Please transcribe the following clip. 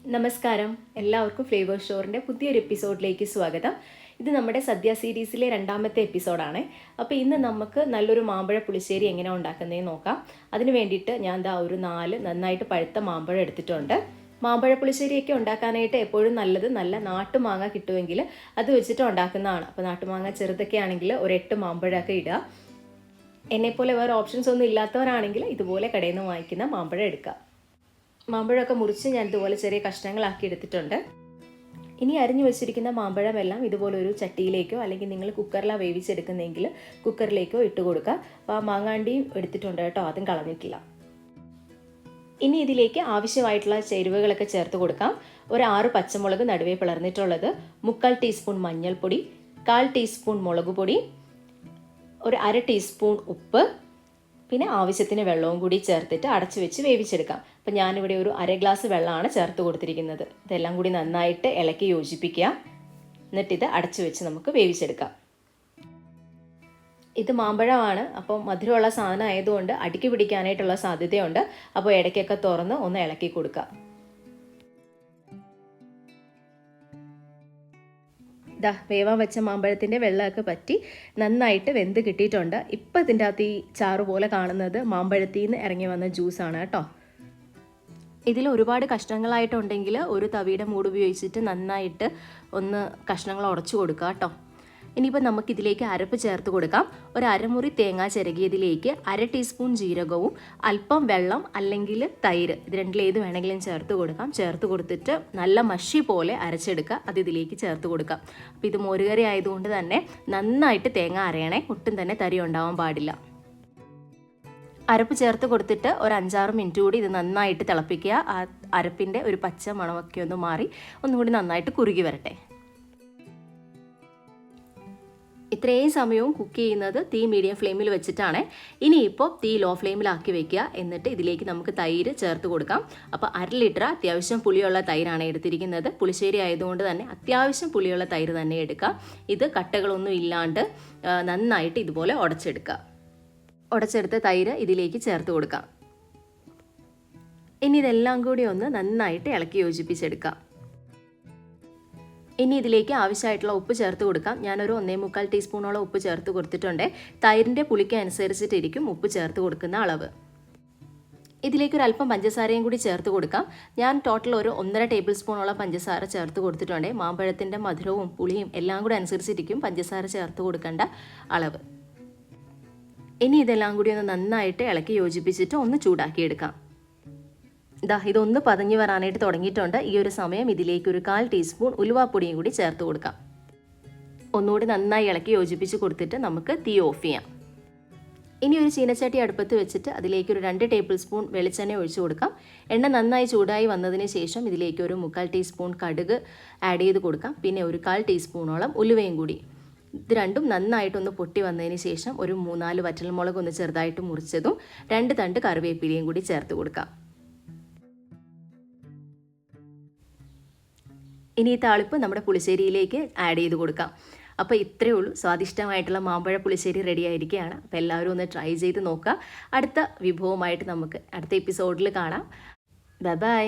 നമസ്കാരം, എല്ലാവർക്കും ഫ്ലേവർ സ്റ്റോറിൻ്റെ പുതിയൊരു എപ്പിസോഡിലേക്ക് സ്വാഗതം. ഇത് നമ്മുടെ സദ്യ സീരീസിലെ രണ്ടാമത്തെ എപ്പിസോഡാണ്. അപ്പോൾ ഇന്ന് നമുക്ക് നല്ലൊരു മാമ്പഴ പുളിശ്ശേരി എങ്ങനെ ഉണ്ടാക്കുന്നതെന്ന് നോക്കാം. അതിന് വേണ്ടിയിട്ട് ഞാൻ ഒരു 4 നന്നായിട്ട് പഴുത്ത മാമ്പഴം എടുത്തിട്ടുണ്ട്. മാമ്പഴ പുളിശ്ശേരിയൊക്കെ ഉണ്ടാക്കാനായിട്ട് എപ്പോഴും നല്ലത് നല്ല നാട്ടുമാങ്ങ കിട്ടുമെങ്കിൽ അത് വെച്ചിട്ട് ഉണ്ടാക്കുന്നതാണ്. അപ്പോൾ നാട്ടുമാങ്ങ ചെറുതൊക്കെ ആണെങ്കിൽ ഒരു 8 മാമ്പഴമൊക്കെ ഇടുക. എന്നെപ്പോലെ വേറെ ഓപ്ഷൻസ് ഒന്നും ഇല്ലാത്തവരാണെങ്കിൽ ഇതുപോലെ കടയിൽ നിന്ന് വാങ്ങിക്കുന്ന മാമ്പഴം എടുക്കുക. മാമ്പഴമൊക്കെ മുറിച്ച് ഞാൻ ഇതുപോലെ ചെറിയ കഷ്ണങ്ങളാക്കി എടുത്തിട്ടുണ്ട്. ഇനി അരിഞ്ഞു വെച്ചിരിക്കുന്ന മാമ്പഴമെല്ലാം ഇതുപോലെ ഒരു ചട്ടിയിലേക്കോ അല്ലെങ്കിൽ നിങ്ങൾ കുക്കറിലാണ് വേവിച്ചെടുക്കുന്നതെങ്കിൽ കുക്കറിലേക്കോ ഇട്ട് കൊടുക്കുക. അപ്പോൾ ആ മാങ്ങാണ്ടിയും എടുത്തിട്ടുണ്ട് കേട്ടോ, അതും കളഞ്ഞിട്ടില്ല. ഇനി ഇതിലേക്ക് ആവശ്യമായിട്ടുള്ള ചേരുവകളൊക്കെ ചേർത്ത് കൊടുക്കാം. ഒരു 6 പച്ചമുളക് നടുവേ പിളർന്നിട്ടുള്ളത്, 3/4 ടീസ്പൂൺ മഞ്ഞൾപ്പൊടി, 1/4 ടീസ്പൂൺ മുളക് പൊടി, ഒരു 1/2 ടീസ്പൂൺ ഉപ്പ്, പിന്നെ ആവശ്യത്തിന് വെള്ളവും കൂടി ചേർത്തിട്ട് അടച്ചു വെച്ച് വേവിച്ചെടുക്കാം. അപ്പം ഞാനിവിടെ ഒരു 1/2 ഗ്ലാസ് വെള്ളമാണ് ചേർത്ത് കൊടുത്തിരിക്കുന്നത്. ഇതെല്ലാം കൂടി നന്നായിട്ട് ഇളക്കി യോജിപ്പിക്കുക. എന്നിട്ടിത് അടച്ചു വെച്ച് നമുക്ക് വേവിച്ചെടുക്കാം. ഇത് മാമ്പഴമാണ്, അപ്പോൾ മധുരമുള്ള സാധനം ആയതുകൊണ്ട് അടിക്ക് പിടിക്കാനായിട്ടുള്ള സാധ്യതയുണ്ട്. അപ്പോൾ ഇടയ്ക്കൊക്കെ തുറന്ന് ഒന്ന് ഇളക്കി കൊടുക്കുക. വേവാൻ വെച്ച മാമ്പഴത്തിൻ്റെ വെള്ളമൊക്കെ പറ്റി നന്നായിട്ട് വെന്ത് കിട്ടിയിട്ടുണ്ട്. ഇപ്പം ഇതിൻ്റെ അകത്ത് ഈ ചാറ് പോലെ കാണുന്നത് മാമ്പഴത്തിൽ നിന്ന് ഇറങ്ങി വന്ന ജ്യൂസാണ് കേട്ടോ. ഇതിൽ ഒരുപാട് കഷ്ണങ്ങളായിട്ടുണ്ടെങ്കിൽ ഒരു തവിയുടെ മൂട് ഉപയോഗിച്ചിട്ട് നന്നായിട്ട് ഒന്ന് കഷ്ണങ്ങൾ ഉടച്ചു കൊടുക്കുക കേട്ടോ. ഇനിയിപ്പോൾ നമുക്കിതിലേക്ക് അരപ്പ് ചേർത്ത് കൊടുക്കാം. ഒരു അരമുറി തേങ്ങ ചിരകിയതിലേക്ക് 1/2 ടീസ്പൂൺ ജീരകവും അല്പം വെള്ളം അല്ലെങ്കിൽ തൈര്, ഇത് രണ്ടിലേത് വേണമെങ്കിലും ചേർത്ത് കൊടുക്കാം. ചേർത്ത് കൊടുത്തിട്ട് നല്ല മഷി പോലെ അരച്ചെടുക്കുക. അത് ഇതിലേക്ക് ചേർത്ത് കൊടുക്കാം. അപ്പോൾ ഇത് മോരുകറി ആയതുകൊണ്ട് തന്നെ നന്നായിട്ട് തേങ്ങ അരയണേ, ഒട്ടും തന്നെ തരി ഉണ്ടാവാൻ പാടില്ല. അരപ്പ് ചേർത്ത് കൊടുത്തിട്ട് ഒരു 5-6 മിനിറ്റ് കൂടി ഇത് നന്നായിട്ട് തിളപ്പിക്കുക. ആ അരപ്പിൻ്റെ ഒരു പച്ച മണമൊക്കെ ഒന്ന് മാറി ഒന്നുകൂടി നന്നായിട്ട് കുറുകി വരട്ടെ. ഇത്രയും സമയവും കുക്ക് ചെയ്യുന്നത് തീ മീഡിയം ഫ്ലെയിമിൽ വെച്ചിട്ടാണ്. ഇനിയിപ്പോൾ തീ ലോ ഫ്ലെയിമിലാക്കി വെക്കുക. എന്നിട്ട് ഇതിലേക്ക് നമുക്ക് തൈര് ചേർത്ത് കൊടുക്കാം. അപ്പോൾ 1/2 ലിറ്റർ അത്യാവശ്യം പുളിയുള്ള തൈരാണ് എടുത്തിരിക്കുന്നത്. പുളിശ്ശേരി ആയതുകൊണ്ട് തന്നെ അത്യാവശ്യം പുളിയുള്ള തൈര് തന്നെ എടുക്കുക. ഇത് കട്ടകളൊന്നും ഇല്ലാണ്ട് നന്നായിട്ട് ഇതുപോലെ ഉടച്ചെടുക്കുക. ഉടച്ചെടുത്ത തൈര് ഇതിലേക്ക് ചേർത്ത് കൊടുക്കാം. ഇനി ഇതെല്ലാം കൂടി ഒന്ന് നന്നായിട്ട് ഇളക്കി യോജിപ്പിച്ചെടുക്കാം. ഇനി ഇതിലേക്ക് ആവശ്യമായിട്ടുള്ള ഉപ്പ് ചേർത്ത് കൊടുക്കാം. ഞാനൊരു 1.25 ടീസ്പൂണോളം ഉപ്പ് ചേർത്ത് കൊടുത്തിട്ടുണ്ട്. തൈരിൻ്റെ പുളിക്ക് അനുസരിച്ചിട്ടിരിക്കും ഉപ്പ് ചേർത്ത് കൊടുക്കുന്ന അളവ്. ഇതിലേക്ക് ഒരു അല്പം പഞ്ചസാരയും കൂടി ചേർത്ത് കൊടുക്കാം. ഞാൻ ടോട്ടൽ ഒരു 1.5 ടേബിൾ സ്പൂണോളം പഞ്ചസാര ചേർത്ത് കൊടുത്തിട്ടുണ്ട്. മാമ്പഴത്തിൻ്റെ മധുരവും പുളിയും എല്ലാം കൂടി അനുസരിച്ചിരിക്കും പഞ്ചസാര ചേർത്ത് കൊടുക്കേണ്ട അളവ്. ഇനി ഇതെല്ലാം കൂടി ഒന്ന് നന്നായിട്ട് ഇളക്കി യോജിപ്പിച്ചിട്ട് ഒന്ന് ചൂടാക്കിയെടുക്കാം. ഇതൊന്ന് പതഞ്ഞ് വരാനായിട്ട് തുടങ്ങിയിട്ടുണ്ട്. ഈ ഒരു സമയം ഇതിലേക്ക് ഒരു 1/4 ടീസ്പൂൺ ഉലുവാപ്പൊടിയും കൂടി ചേർത്ത് കൊടുക്കാം. ഒന്നുകൂടി നന്നായി ഇളക്കി യോജിപ്പിച്ച് കൊടുത്തിട്ട് നമുക്ക് തീ ഓഫ് ചെയ്യാം. ഇനി ഒരു ചീനച്ചട്ടി അടുപ്പത്ത് വെച്ചിട്ട് അതിലേക്ക് ഒരു 2 ടേബിൾ സ്പൂൺ വെളിച്ചെണ്ണ ഒഴിച്ചു കൊടുക്കാം. എണ്ണ നന്നായി ചൂടായി വന്നതിന് ശേഷം ഇതിലേക്ക് ഒരു 3/4 ടീസ്പൂൺ കടുക് ആഡ് ചെയ്ത് കൊടുക്കാം. പിന്നെ ഒരു 1/4 ടീസ്പൂണോളം ഉലുവയും കൂടി. ഇത് രണ്ടും നന്നായിട്ടൊന്ന് പൊട്ടി വന്നതിന് ശേഷം ഒരു 3-4 വറ്റൽമുളക് ഒന്ന് ചെറുതായിട്ട് മുറിച്ചതും 2 തണ്ട് കറിവേപ്പിലയും കൂടി ചേർത്ത് കൊടുക്കാം. ഇനി ഈ താളിപ്പ് നമ്മുടെ പുളിശ്ശേരിയിലേക്ക് ആഡ് ചെയ്ത് കൊടുക്കാം. അപ്പോൾ ഇത്രയേ ഉള്ളൂ. സ്വാദിഷ്ടമായിട്ടുള്ള മാമ്പഴ പുളിശ്ശേരി റെഡി ആയിരിക്കുകയാണ്. അപ്പോൾ എല്ലാവരും ഒന്ന് ട്രൈ ചെയ്ത് നോക്കുക. അടുത്ത വിഭവമായിട്ട് നമുക്ക് അടുത്ത എപ്പിസോഡിൽ കാണാം. ബൈ.